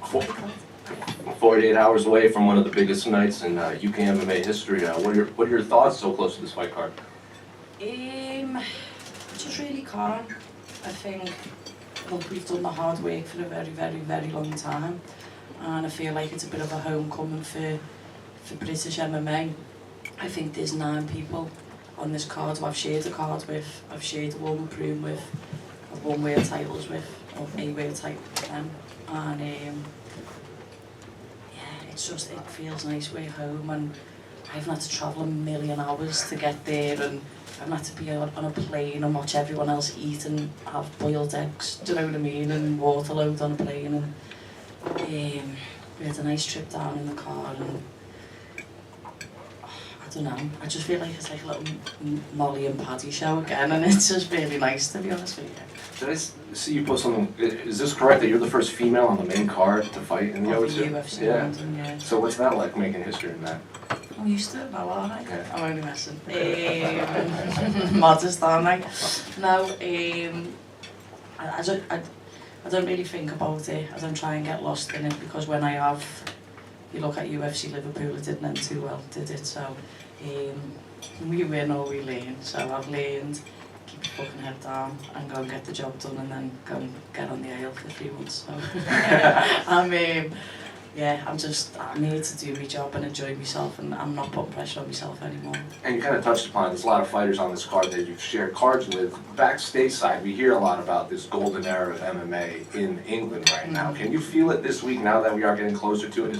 Four- 48 hours away from one of the biggest nights in UK MMA history. What are your thoughts so close to this fight card? Just really calm. I think, look, we've done the hard work for a very, very, very long time, and I feel like it's a bit of a homecoming for British MMA. I think there's 9 people on this card who I've shared a card with, I've shared a warm-up room with, I've won world titles with, or a world title with them, and yeah, it feels nice we're home, and I haven't had to travel a million hours to get there, and I haven't had to be on a plane and watch everyone else eat and have boiled eggs, do you know what I mean, and waterload on a plane, and we had a nice trip down in the car, and I don't know, I just feel like it's like a little Molly and Paddy show again, and it's just really nice, to be honest with you. Did I see you post something? Is this correct that you're the first female on the main card to fight in the UFC London, yeah. So what's that like, making history in that? I'm used to it now, aren't I? Yeah. I'm only messing. Modest, aren't I? No, I don't really think about it. I don't try and get lost in it, because when I have, you look at UFC Liverpool, it didn't end too well, did it? So we win or we learn. So I've learned, keep your fucking head down and go and get the job done, and then go and get on the ale for 3 months. So I'm here to do my job and enjoy myself, and I'm not putting pressure on myself anymore. And you kind of touched upon it, there's a lot of fighters on this card that you've shared cards with. Backstage side, we hear a lot about this golden era of MMA in England right now. Can you feel it this week now that we are getting closer to it?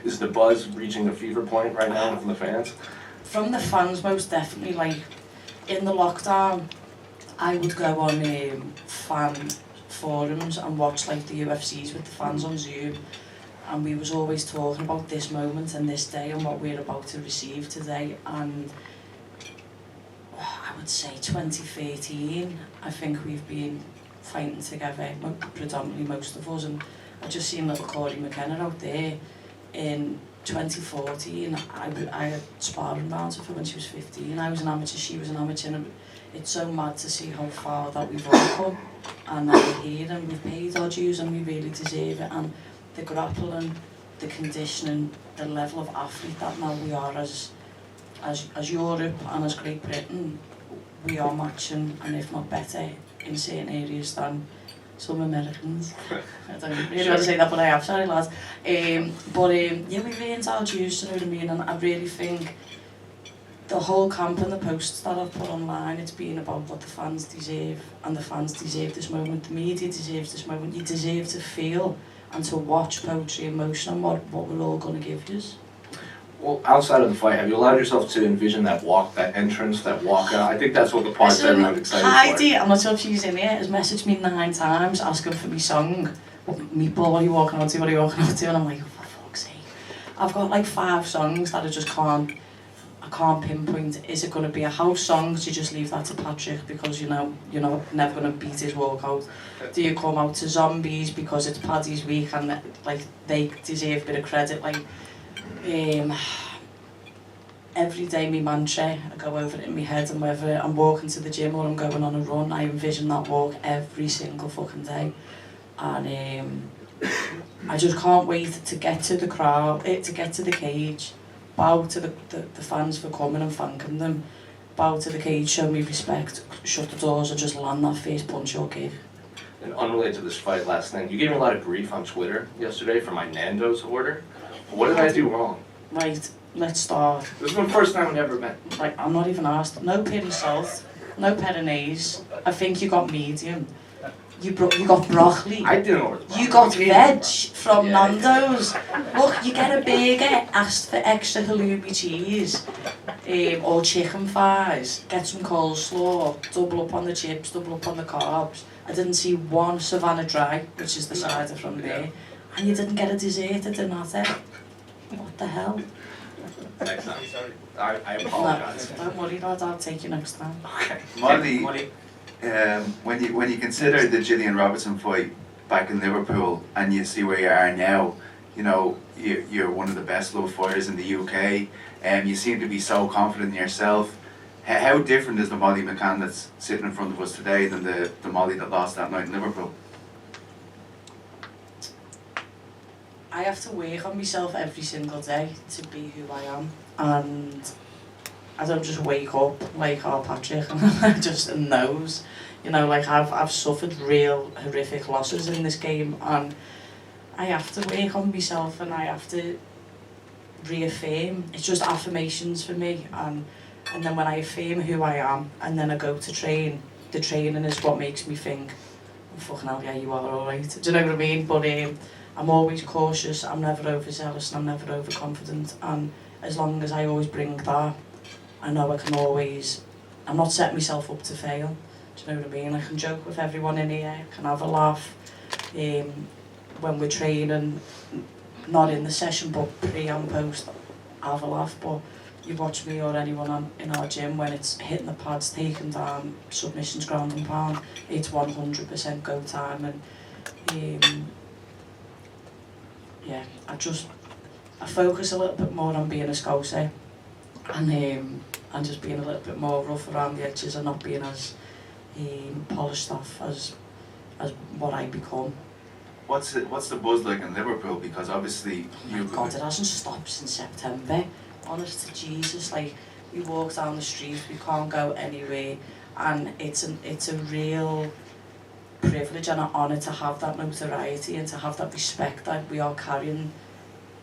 Is the buzz reaching a fever point right now from the fans? From the fans, most definitely. Like, in the lockdown, I would go on fan forums and watch like the UFCs with the fans on Zoom. And we was always talking about this moment and this day and what we're about to receive today. And I would say 2013, I think we've been fighting together, predominantly most of us. And I just seen little Corey McCann out there in 2014. I had sparring rounds with her when she was 15. I was an amateur, she was an amateur. And it's so mad to see how far that we've all come. And now we're here and we've paid our dues and we really deserve it. And the grappling, the conditioning, the level of athlete that now we are as Europe and as Great Britain, we are matching, and if not better, in certain areas than some Americans. I don't really want to say that, but I have, sorry lads. Yeah, we've earned our dues, you know what I mean, and I really think the whole camp and the posts that I've put online, it's been about what the fans deserve, and the fans deserve this moment, the media deserves this moment, you deserve to feel and to watch poetry in motion and what we're all going to give you. Well, outside of the fight, have you allowed yourself to envision that walk, that entrance, that walk out? I think that's what the part that I'm excited for. Heidi, I'm not sure if she's in here, has messaged me 9 times asking for my song. Meatball, what are you walking out to, what are you walking out to? And I'm like, oh, for fuck's sake. I've got like 5 songs that I just can't pinpoint. Is it going to be a house song? Do you just leave that to Patrick because you're never going to beat his walkout? Do you come out to Zombies because it's Paddy's week and like they deserve a bit of credit? Like every day my mantra, I go over it in my head, and whether I'm walking to the gym or I'm going on a run, I envision that walk every single fucking day. And I just can't wait to get to the crowd, to get to the cage, bow to the fans for coming and thanking them, bow to the cage, show me respect, shut the doors and just land that face punch or kick. And unrelated to this fight, last thing, you gave me a lot of grief on Twitter yesterday for my Nando's order. What did I do wrong? Right, let's start. This is the first time we ever met. Like, I'm not even asked. No peri salt, no peronaise. I think you got medium. You got broccoli. I didn't order broccoli. You got veg from Nando's. Look, you get a burger, asked for extra halloumi cheese, or chicken thighs, get some coleslaw, double up on the chips, double up on the carbs. I didn't see one Savannah Dry, which is the cider from there, and you didn't get a dessert, I didn't have it. What the hell? Next time. I apologize. No, don't worry, lad, I'll take you next time. Okay. Molly, when you consider the Gillian Robertson fight back in Liverpool and you see where you are now, you know, you're one of the best loved fighters in the UK, and you seem to be so confident in yourself. How different is the Molly McCann that's sitting in front of us today than the Molly that lost that night in Liverpool? I have to work on myself every single day to be who I am, and I don't just wake up like, oh, Patrick, and I just knows. You know, like I've suffered real horrific losses in this game, and I have to work on myself, and I have to reaffirm. It's just affirmations for me, and then when I affirm who I am, and then I go to train, the training is what makes me think, oh, fucking hell, yeah, you are alright. Do you know what I mean? But I'm always cautious, I'm never overzealous, and I'm never overconfident, and as long as I always bring that, I know I can always, I'm not setting myself up to fail. Do you know what I mean? I can joke with everyone in here, I can have a laugh when we're training, not in the session but pre and post, have a laugh. But you watch me or anyone in our gym, when it's hitting the pads, taking down, submissions, ground and pound, it's 100% go time. And yeah, I focus a little bit more on being a scouser, and just being a little bit more rough around the edges and not being as polished off as what I become. What's the buzz like in Liverpool? Because obviously Oh my God, it hasn't stopped since September. Honest to Jesus, like we walk down the street, we can't go anywhere, and it's a real privilege and an honour to have that notoriety and to have that respect that we are carrying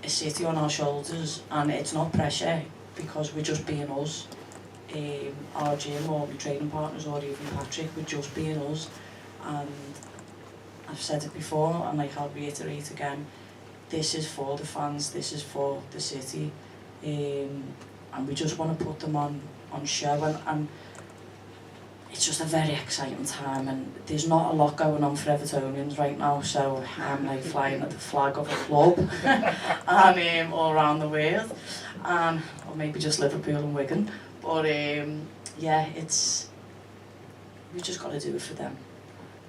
a city on our shoulders, and it's not pressure because we're just being us. Our gym or my training partners or even Patrick, we're just being us, and I've said it before and like I'll reiterate again, this is for the fans, this is for the city, and we just want to put them on show, and it's just a very exciting time, and there's not a lot going on for Evertonians right now, so I'm like flying at the flag of a club and all around the world, or maybe just Liverpool and Wigan, but yeah, we just got to do it for them.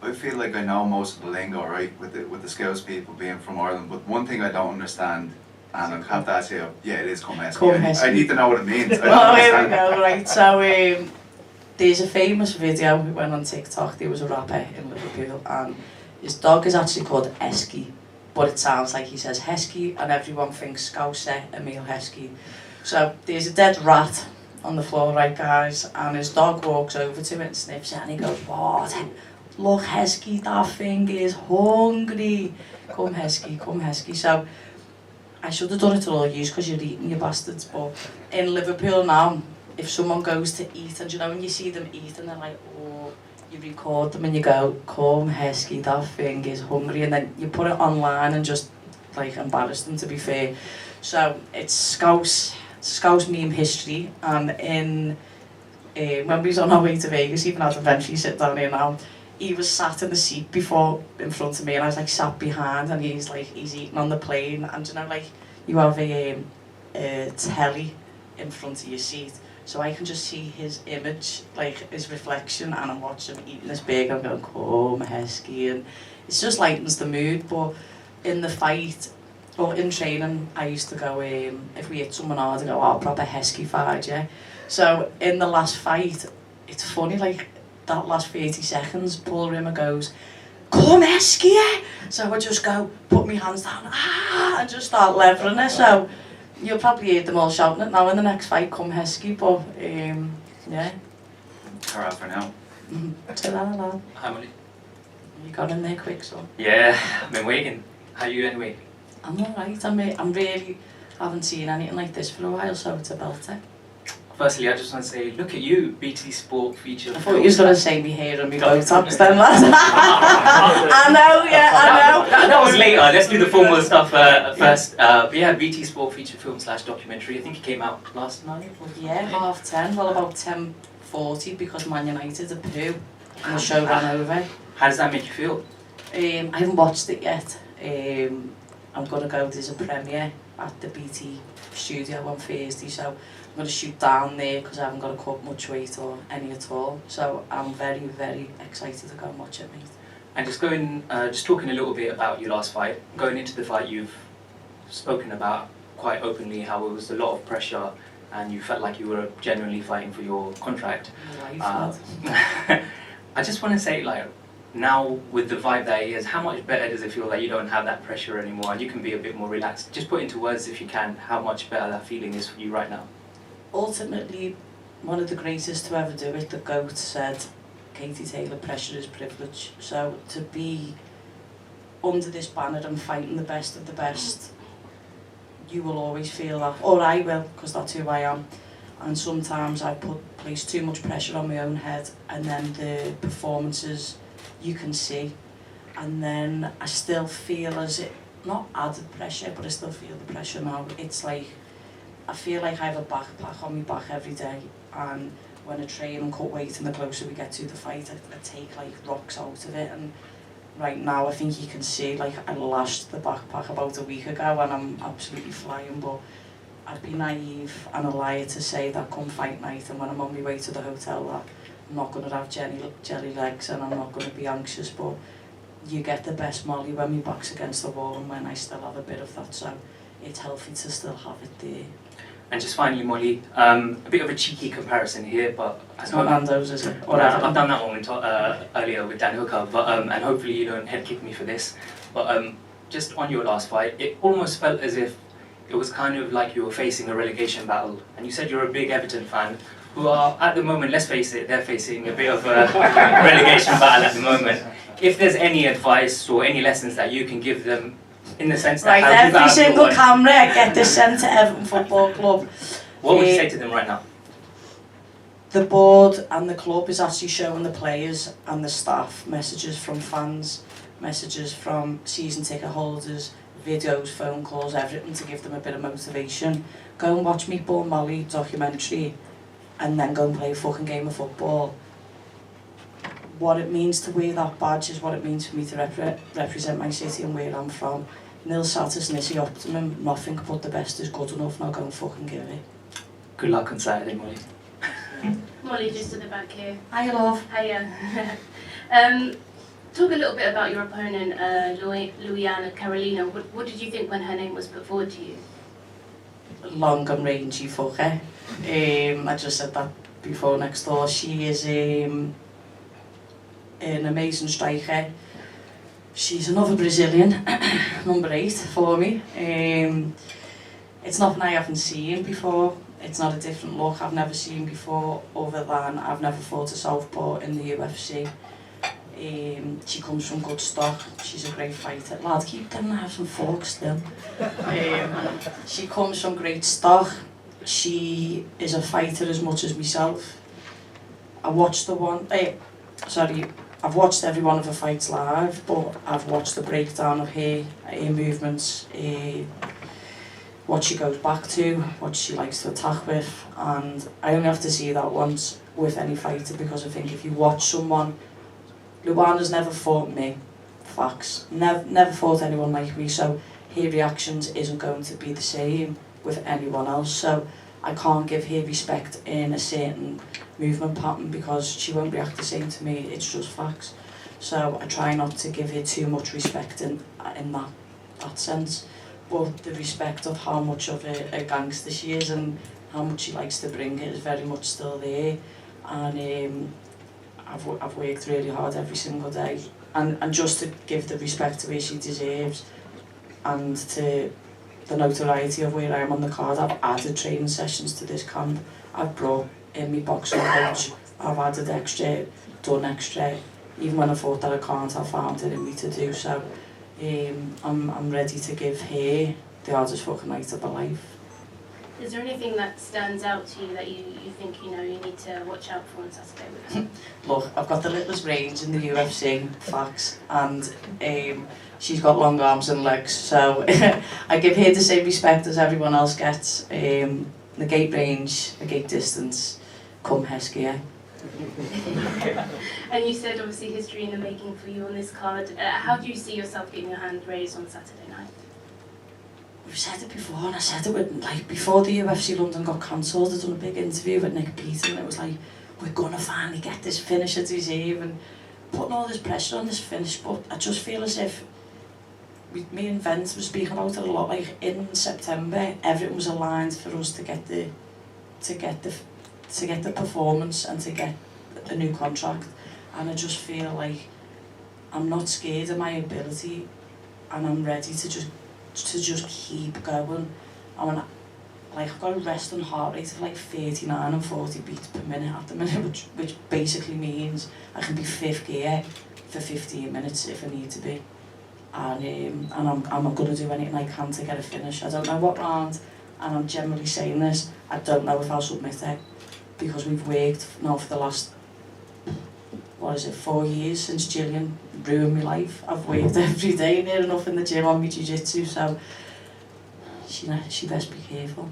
I feel like I know most of the lingo, right, with the Scouse people being from Ireland, but one thing I don't understand, and I have to ask you, yeah, it is Come Heskey. I need to know what it means. Well, here we go, right, so there's a famous video that went on TikTok. There was a rapper in Liverpool, and his dog is actually called Heskey, but it sounds like he says Heskey, and everyone thinks Scouser, Emil Heskey. So there's a dead rat on the floor, right guys, and his dog walks over to it and sniffs it, and he goes, what? Look, Heskey, that thing is hungry. Come Heskey, come Heskey. So I should have done it to all yous because you're eating, you bastards, but in Liverpool now, if someone goes to eat, and you know when you see them eat and they're like, oh, you record them and you go, come Heskey, that thing is hungry, and then you put it online and just like embarrass them, to be fair. So it's Scouse meme history, and when we was on our way to Vegas, even had to eventually sit down here now, he was sat in the seat in front of me, and I was like sat behind, and he's eating on the plane, and you know, like you have a telly in front of your seat, so I can just see his image, like his reflection, and I'm watching him eating this burger, I'm going, come Heskey, and it just lightens the mood. But in the fight, or in training, I used to go, if we hit someone hard, I go, oh, proper Heskey fight, yeah. So in the last fight, it's funny, like that last 30 seconds, Paul Rimmer goes, come Heskey, yeah. So I just go, put my hands down, and just start levering it. So you'll probably hear them all shouting it now in the next fight, come Heskey, but yeah. Hurrah for now. Ta-la-la. How many? You got in there quick, so. Yeah, I've been waiting. How are you anyway? I'm alright, I'm really, haven't seen anything like this for a while, so it's a belter. Firstly, I just want to say, look at you, BT Sport feature. I thought you was going to say me hair and me Botox then, lad. I know, yeah, I know. That was later. Let's do the formal stuff first. But yeah, BT Sport feature film / documentary. I think it came out last night. Yeah, 10:30. Well, about 10:40 because Man United are poo and the show ran over. How does that make you feel? I haven't watched it yet. I'm going to go, there's a premiere at the BT studio on Thursday, so I'm going to shoot down there because I haven't got to cut much weight or any at all. So I'm very, very excited to go and watch it, mate. And just talking a little bit about your last fight. Going into the fight, you've spoken about quite openly how it was a lot of pressure and you felt like you were genuinely fighting for your contract. Life, I just want to say, like, now with the vibe that it is, how much better does it feel that you don't have that pressure anymore and you can be a bit more relaxed? Just put into words, if you can, how much better that feeling is for you right now. Ultimately, one of the greatest to ever do it, the GOAT, said, Katie Taylor, pressure is privilege. So to be under this banner and fighting the best of the best, you will always feel that, or I will, because that's who I am. And sometimes I place too much pressure on my own head, and then the performances you can see, and then I still feel as it, not added pressure, but I still feel the pressure now. It's like, I feel like I have a backpack on my back every day, and when I train and cut weight and the closer we get to the fight, I take like rocks out of it. And right now I think you can see, like, I lashed the backpack about a week ago and I'm absolutely flying, but I'd be naive and a liar to say that come fight night and when I'm on my way to the hotel that I'm not going to have jelly legs and I'm not going to be anxious, but you get the best Molly when my back's against the wall and when I still have a bit of that, so it's healthy to still have it there. And just finally, Molly, a bit of a cheeky comparison here, but It's not Nando's, is it? Or I've done that one earlier with Dan Hooker, but and hopefully you don't head kick me for this. But just on your last fight, it almost felt as if it was kind of like you were facing a relegation battle. And you said you're a big Everton fan, who are at the moment, let's face it, they're facing a bit of a relegation battle at the moment. If there's any advice or any lessons that you can give them, in the sense that right, how every single camera I get this sent to Everton Football Club. What would you say to them right now? The board and the club is actually showing the players and the staff messages from fans, messages from season ticket holders, videos, phone calls, everything to give them a bit of motivation. Go and watch Meatball Molly documentary and then go and play a fucking game of football. What it means to wear that badge is what it means for me to represent my city and where I'm from. Nil satis nisi optimum, nothing but the best is good enough, now go and fucking give it. Good luck on Saturday, Molly. Molly, just at the back here. Hi, love. Hiya. Talk a little bit about your opponent, Lauana Carolina. What did you think when her name was put forward to you? Long and rangy fucker. I just said that before next door. She is an amazing striker. She's another Brazilian, number 8 for me. It's nothing I haven't seen before. It's not a different look I've never seen before, other than I've never fought a southpaw in the UFC. She comes from good stock. She's a great fighter. Lad, keep them and have some forks still. She comes from great stock. She is a fighter as much as myself. I've watched every one of her fights live, but I've watched the breakdown of her movements, what she goes back to, what she likes to attack with, and I only have to see that once with any fighter, because I think if you watch someone, Lauana's never fought me, facts, never fought anyone like me, so her reactions isn't going to be the same with anyone else, so I can't give her respect in a certain movement pattern because she won't react the same to me, it's just facts. So I try not to give her too much respect in that sense, but the respect of how much of a gangster she is and how much she likes to bring it is very much still there, and I've worked really hard every single day, and just to give the respect to her she deserves, and to the notoriety of where I am on the card. I've added training sessions to this camp, I've brought in my boxing coach, I've added extra, done extra, even when I thought that I can't, I found it in me to do so. I'm ready to give her the hardest fucking night of her life. Is there anything that stands out to you that you think you need to watch out for on Saturday with her? Look, I've got the littlest range in the UFC, facts, and she's got long arms and legs, so I give her the same respect as everyone else gets. Negate range, negate distance, come Heskia. And you said obviously history in the making for you on this card. How do you see yourself getting your hand raised on Saturday night? We've said it before, and I said it with, like, before the UFC London got cancelled, I'd done a big interview with Nick Peter, and it was like, we're gonna finally get this finish at deserve, and putting all this pressure on this finish, but I just feel as if me and Vince were speaking about it a lot, like in September, everything was aligned for us to get the performance and to get a new contract, and I just feel like I'm not scared of my ability, and I'm ready to just keep going. I mean, like, I've got a resting heart rate of like 39 and 40 beats per minute at the minute, which basically means I can be fifth gear for 15 minutes if I need to be. And I'm going to do anything I can to get a finish. I don't know what round, and I'm generally saying this, I don't know if I'll submit it, because we've worked now for the last, 4 years since Gillian ruined my life. I've worked every day near enough in the gym on my jiu-jitsu, so she best be careful.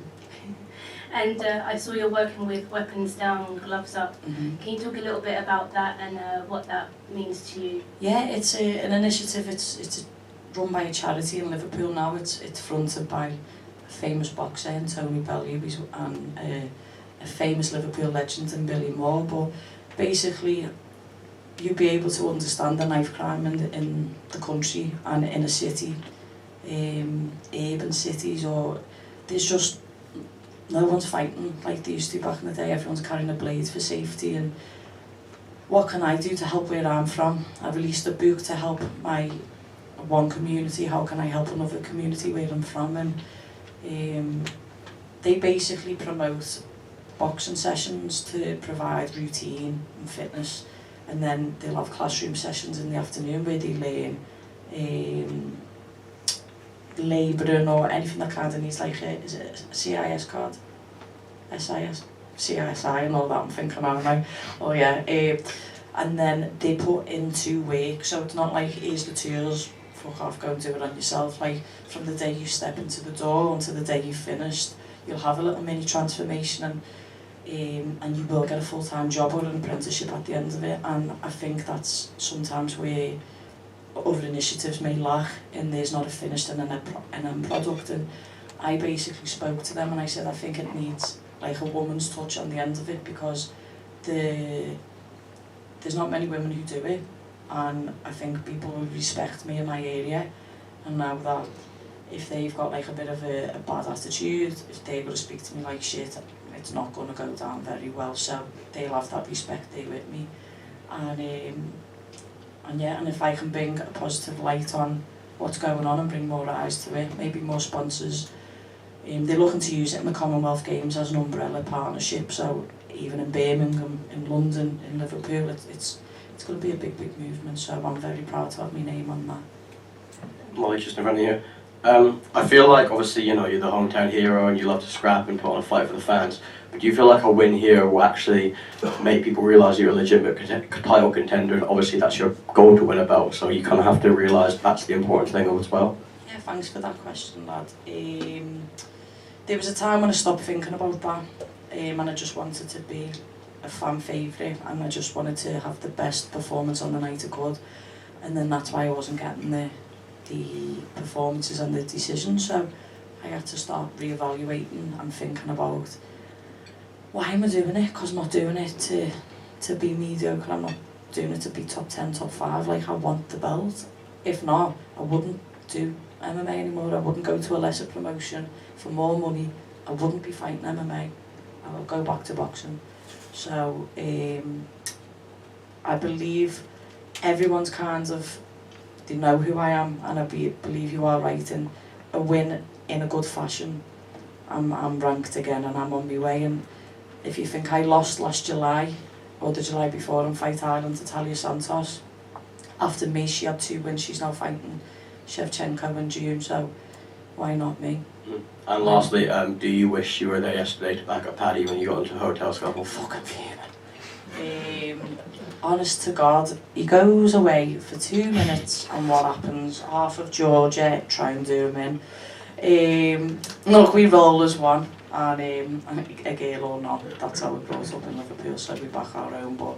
And I saw you're working with weapons down, gloves up. Mm-hmm. Can you talk a little bit about that and what that means to you? Yeah, it's an initiative. It's run by a charity in Liverpool now. It's fronted by a famous boxer, Tony Bellew, and a famous Liverpool legend in Billy Moore. But basically, you'll be able to understand the knife crime in the country and in a city, urban cities, or there's just no one's fighting like they used to back in the day. Everyone's carrying a blade for safety. And what can I do to help where I'm from? I released a book to help my one community. How can I help another community where I'm from? And they basically promote boxing sessions to provide routine and fitness, and then they'll have classroom sessions in the afternoon where they learn labouring or anything that kind of needs, like is it a CIS card? SIS? CSI and all that, I'm thinking about now. Oh yeah. And then they put into work, so it's not like, here's the tools, fuck off, go and do it on yourself. Like, from the day you step into the door until the day you've finished, you'll have a little mini transformation, and you will get a full-time job or an apprenticeship at the end of it. And I think that's sometimes where other initiatives may lack, and there's not a finished and an end product. And I basically spoke to them and I said, I think it needs like a woman's touch on the end of it, because there's not many women who do it, and I think people will respect me in my area and know that if they've got like a bit of a bad attitude, if they're going to speak to me like shit, it's not going to go down very well. So they'll have that respect there with me. And yeah, and if I can bring a positive light on what's going on and bring more eyes to it, maybe more sponsors. They're looking to use it in the Commonwealth Games as an umbrella partnership, so even in Birmingham, in London, in Liverpool, it's going to be a big movement, so I'm very proud to have my name on that. Molly, just in front of you. I feel like, obviously, you know, you're the hometown hero and you love to scrap and put on a fight for the fans, but do you feel like a win here will actually make people realise you're a legitimate title contender, and obviously that's your goal to win a belt, so you kind of have to realise that's the important thing as well? Yeah, thanks for that question, lad. There was a time when I stopped thinking about that, and I just wanted to be a fan favourite, and I just wanted to have the best performance on the night I could, and then that's why I wasn't getting the performances and the decisions. So I had to start re-evaluating and thinking about, why am I doing it? Because I'm not doing it to be mediocre. I'm not doing it to be top 10, top 5. Like, I want the belt. If not, I wouldn't do MMA anymore. I wouldn't go to a lesser promotion for more money. I wouldn't be fighting MMA. I would go back to boxing. So I believe everyone's kind of, they know who I am, and I believe you are right. In a win in a good fashion, I'm ranked again and I'm on my way. And if you think I lost last July or the July before on Fight Island to Talia Santos, after me she had 2 wins. She's now fighting Shevchenko in June, so why not me? And lastly, do you wish you were there yesterday to back up Paddy when you got into a hotel scuffle? Fucking fuming. Honest to God, he goes away for 2 minutes, and what happens? Half of Georgia try and do him in. Look, we roll as one, and a girl or not, that's how we brought up in Liverpool, so we back our own. But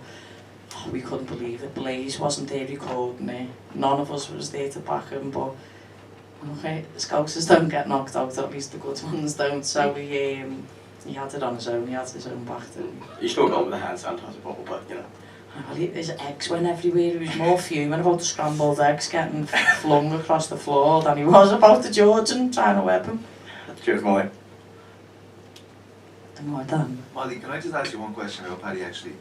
we couldn't believe it. Blaze wasn't there recording it. None of us was there to back him, but okay, Scousers don't get knocked out, at least the good ones don't. So he had it on his own. He had his own back to him. You still got with the hand sanitizer bottle, but you know. Well, his eggs went everywhere. He was more fuming about the scrambled eggs getting flung across the floor than he was about the Georgian trying to whip him. Cheers, Molly. Well done. Molly, can I just ask you one question about Paddy, actually?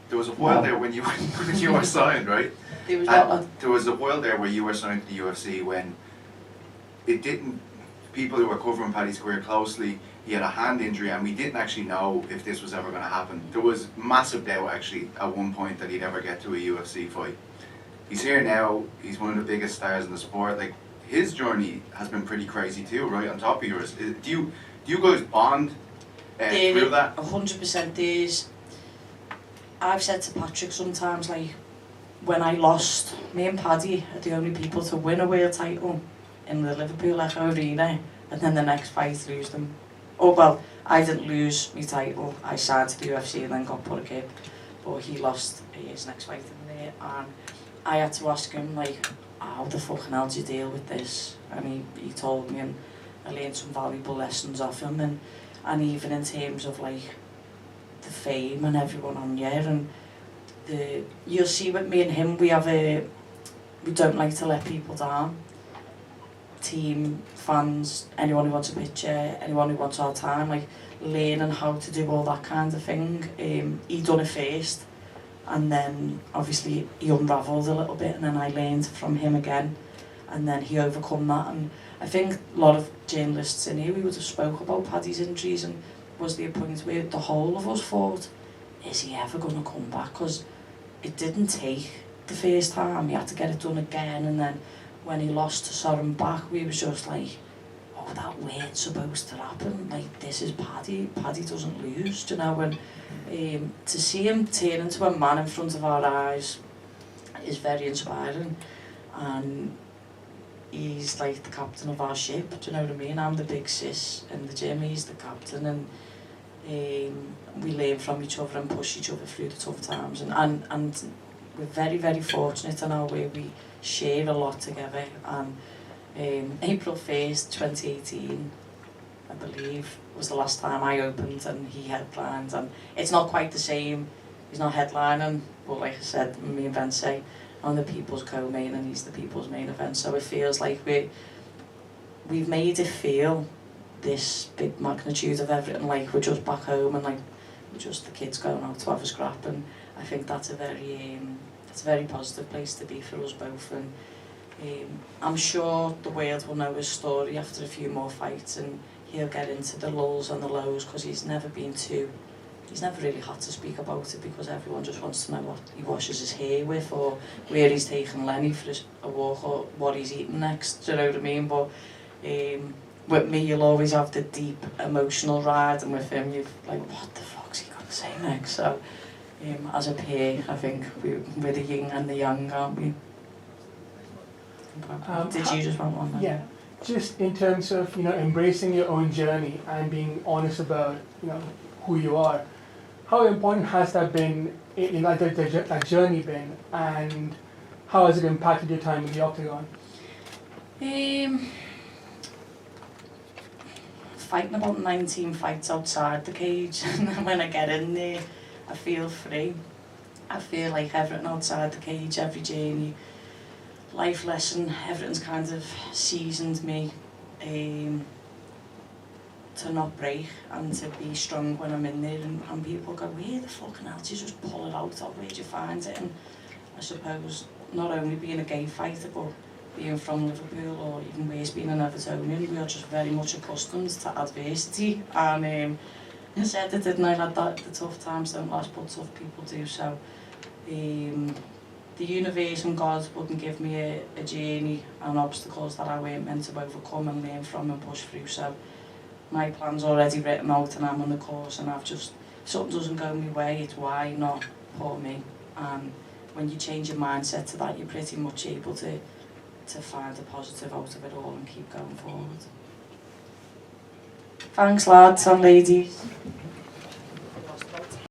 there was a while there when you when you were signed, right? There was And what, there was a while there where you were signed to the UFC when it didn't. People who were covering Paddy's career closely, he had a hand injury, and we didn't actually know if this was ever going to happen. There was massive doubt actually at one point that he'd ever get to a UFC fight. He's here now. He's one of the biggest stars in the sport. Like, his journey has been pretty crazy too, right? On top of yours, do you guys bond through that? 100% is. I've said to Patrick sometimes, like, when I lost, me and Paddy are the only people to win a world title in the Liverpool Echo Arena, and then the next fight lose them. Oh well, I didn't lose my title. I signed to the UFC and then got put a kip, but he lost his next fight in there, and I had to ask him, like, how the fucking hell do you deal with this? And he told me, and I learned some valuable lessons off him, and even in terms of like the fame and everyone on here, and you'll see with me and him, we don't like to let people down. Team, fans, anyone who wants a picture, anyone who wants our time, like learning how to do all that kind of thing. He done it first, and then obviously he unravelled a little bit, and then I learned from him again, and then he overcome that. And I think a lot of journalists in here, we would have spoke about Paddy's injuries, and was there a point where the whole of us thought, is he ever going to come back? Because it didn't take the first time, he had to get it done again, and then when he lost to Soren back, we was just like, oh, that weren't supposed to happen. Like, this is Paddy. Paddy doesn't lose, you know. And to see him turn into a man in front of our eyes is very inspiring. And he's like the captain of our ship, do you know what I mean? I'm the big sis in the gym, he's the captain, and we learn from each other and push each other through the tough times. And we're very, very fortunate in our way. We share a lot together, and April 1st, 2018, I believe, was the last time I opened and he headlined, and it's not quite the same, he's not headlining, but like I said, me and Ben say, I'm the people's co-main and he's the people's main event, so it feels like we've made it feel this big magnitude of everything, like we're just back home and like we're just the kids going out to have a scrap, and I think that's a very positive place to be for us both. And I'm sure the world will know his story after a few more fights, and he'll get into the lulls and the lows, because he's never really had to speak about it, because everyone just wants to know what he washes his hair with, or where he's taking Lenny for a walk, or what he's eating next, do you know what I mean? But with me, you'll always have the deep emotional ride, and with him, you're like, what the fuck's he gonna say next? So as a pair, I think we're the yin and the yang, aren't we? Did you just want one? Yeah, just in terms of, you know, embracing your own journey and being honest about, you know, who you are. How important has that been, in that journey been, and how has it impacted your time in the octagon? Fighting about 19 fights outside the cage, and then when I get in there, I feel free. I feel like everything outside the cage, every journey, life lesson, everything's kind of seasoned me to not break and to be strong when I'm in there, and people go, where the fucking hell did you just pull it out of, where'd you find it? And I suppose not only being a gay fighter, but being from Liverpool, or even worse, being an Evertonian, we are just very much accustomed to adversity, and I said it, didn't I, that the tough times don't last, but tough people do. So the universe and God wouldn't give me a journey and obstacles that I weren't meant to overcome and learn from and push through. So my plan's already written out and I'm on the course, and I've just, if something doesn't go my way, it's why not poor me. And when you change your mindset to that, you're pretty much able to find a positive out of it all and keep going forward. Thanks lads and ladies.